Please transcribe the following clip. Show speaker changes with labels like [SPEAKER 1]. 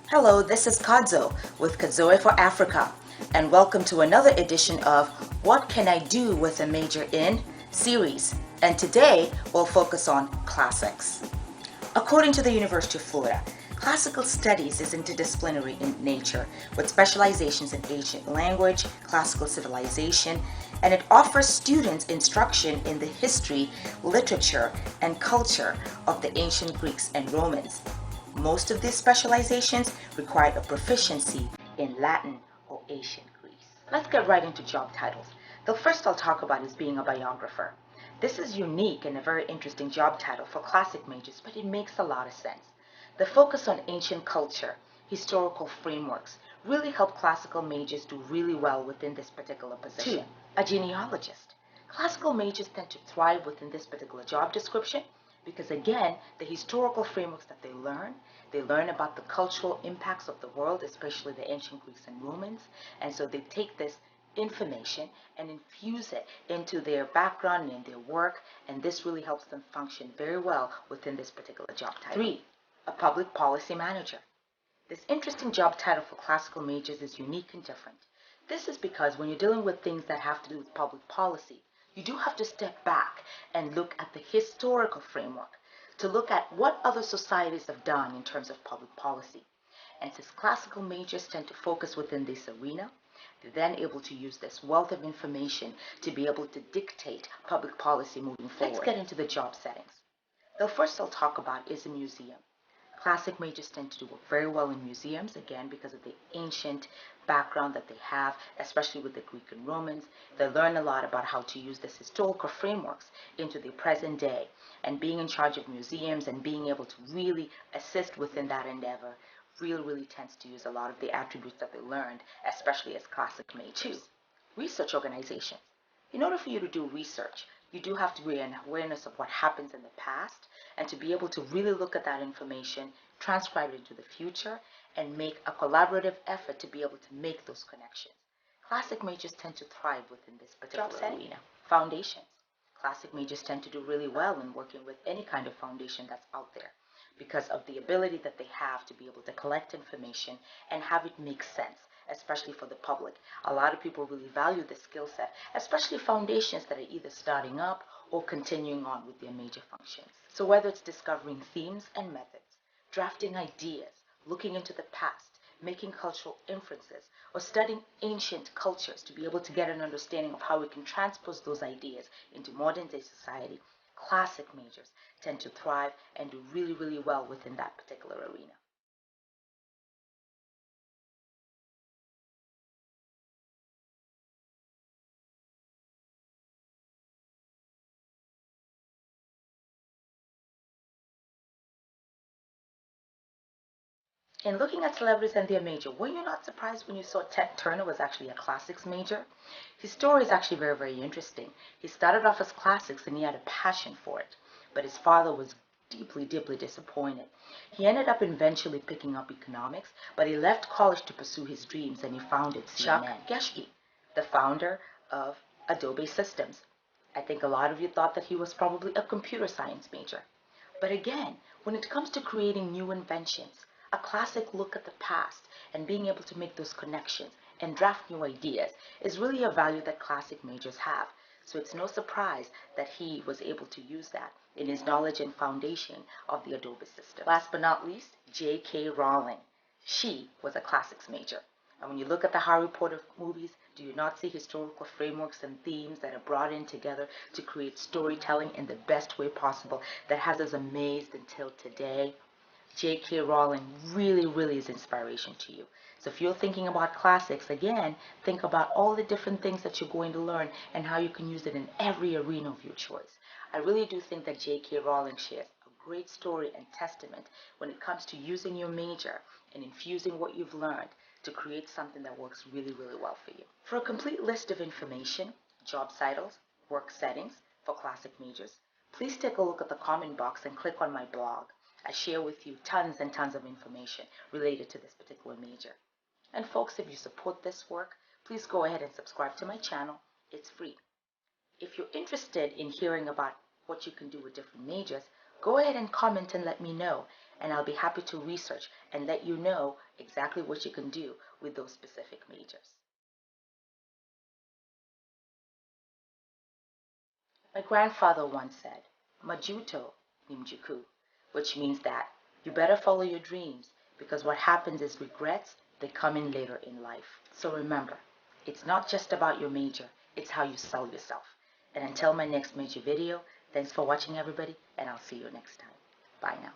[SPEAKER 1] Hello, this is Kadzo with Kadzoweforafrica, and welcome to another edition of What Can I Do with a Major in series. And today we'll focus on classics. According to the University of Florida, classical studies is interdisciplinary in nature with specializations in ancient language, classical civilization, and it offers students instruction in the history, literature, and culture of the ancient Greeks and Romans. Most of these specializations require a proficiency in Latin or ancient Greece. Let's get right into job titles. The first I'll talk about is being a biographer. This is unique and a very interesting job title for classic majors, but it makes a lot of sense. The focus on ancient culture, historical frameworks, really help classical majors do really well within this particular position. 2. A genealogist. Classical majors tend to thrive within this particular job description because, again, the historical frameworks that they learn about the cultural impacts of the world, especially the ancient Greeks and Romans, and so they take this information and infuse it into their background and their work, and this really helps them function very well within this particular job title. 3. A public policy manager. This interesting job title for classical majors is unique and different. This is because when you're dealing with things that have to do with public policy, you do have to step back and look at the historical framework to look at what other societies have done in terms of public policy. And since classical majors tend to focus within this arena, they're then able to use this wealth of information to be able to dictate public policy moving forward. Let's get into the job settings. The first I'll talk about is a museum. Classic majors tend to do very well in museums, again, because of the ancient background that they have, especially with the Greek and Romans. They learn a lot about how to use this historical frameworks into the present day, and being in charge of museums and being able to really assist within that endeavor really tends to use a lot of the attributes that they learned, especially as classic majors. 2. Research organizations. In order for you to do research, you do have to be an awareness of what happens in the past and to be able to really look at that information, transcribe it into the future, and make a collaborative effort to be able to make those connections. Classic majors tend to thrive within this particular arena. Foundations. Classic majors tend to do really well in working with any kind of foundation that's out there because of the ability that they have to be able to collect information and have it make sense, especially for the public. A lot of people really value this skill set, especially foundations that are either starting up or continuing on with their major functions. So whether it's discovering themes and methods, drafting ideas, looking into the past, making cultural inferences, or studying ancient cultures to be able to get an understanding of how we can transpose those ideas into modern day society, classic majors tend to thrive and do really well within that particular arena. In looking at celebrities and their major, were you not surprised when you saw Ted Turner was actually a classics major? His story is actually very interesting. He started off as classics and he had a passion for it, but his father was deeply disappointed. He ended up eventually picking up economics, but he left college to pursue his dreams and he founded CNN. Chuck Geschke, the founder of Adobe Systems. I think a lot of you thought that he was probably a computer science major. But again, when it comes to creating new inventions, a classic look at the past and being able to make those connections and draft new ideas is really a value that classic majors have. So it's no surprise that he was able to use that in his knowledge and foundation of the Adobe system. Last but not least, J.K. Rowling. She was a classics major. And when you look at the Harry Potter movies, do you not see historical frameworks and themes that are brought in together to create storytelling in the best way possible that has us amazed until today? J.K. Rowling really is inspiration to you. So if you're thinking about classics, again, think about all the different things that you're going to learn and how you can use it in every arena of your choice. I really do think that J.K. Rowling shares a great story and testament when it comes to using your major and infusing what you've learned to create something that works really well for you. For a complete list of information, job titles, work settings for classic majors, please take a look at the comment box and click on my blog. I share with you tons and tons of information related to this particular major. And folks, if you support this work, please go ahead and subscribe to my channel. It's free. If you're interested in hearing about what you can do with different majors, go ahead and comment and let me know. and I'll be happy to research and let you know exactly what you can do with those specific majors. My grandfather once said, Majuto Nimjuku, which means that you better follow your dreams because what happens is regrets, they come in later in life. So remember, it's not just about your major, it's how you sell yourself. And until my next major video, thanks for watching everybody, and I'll see you next time. Bye now.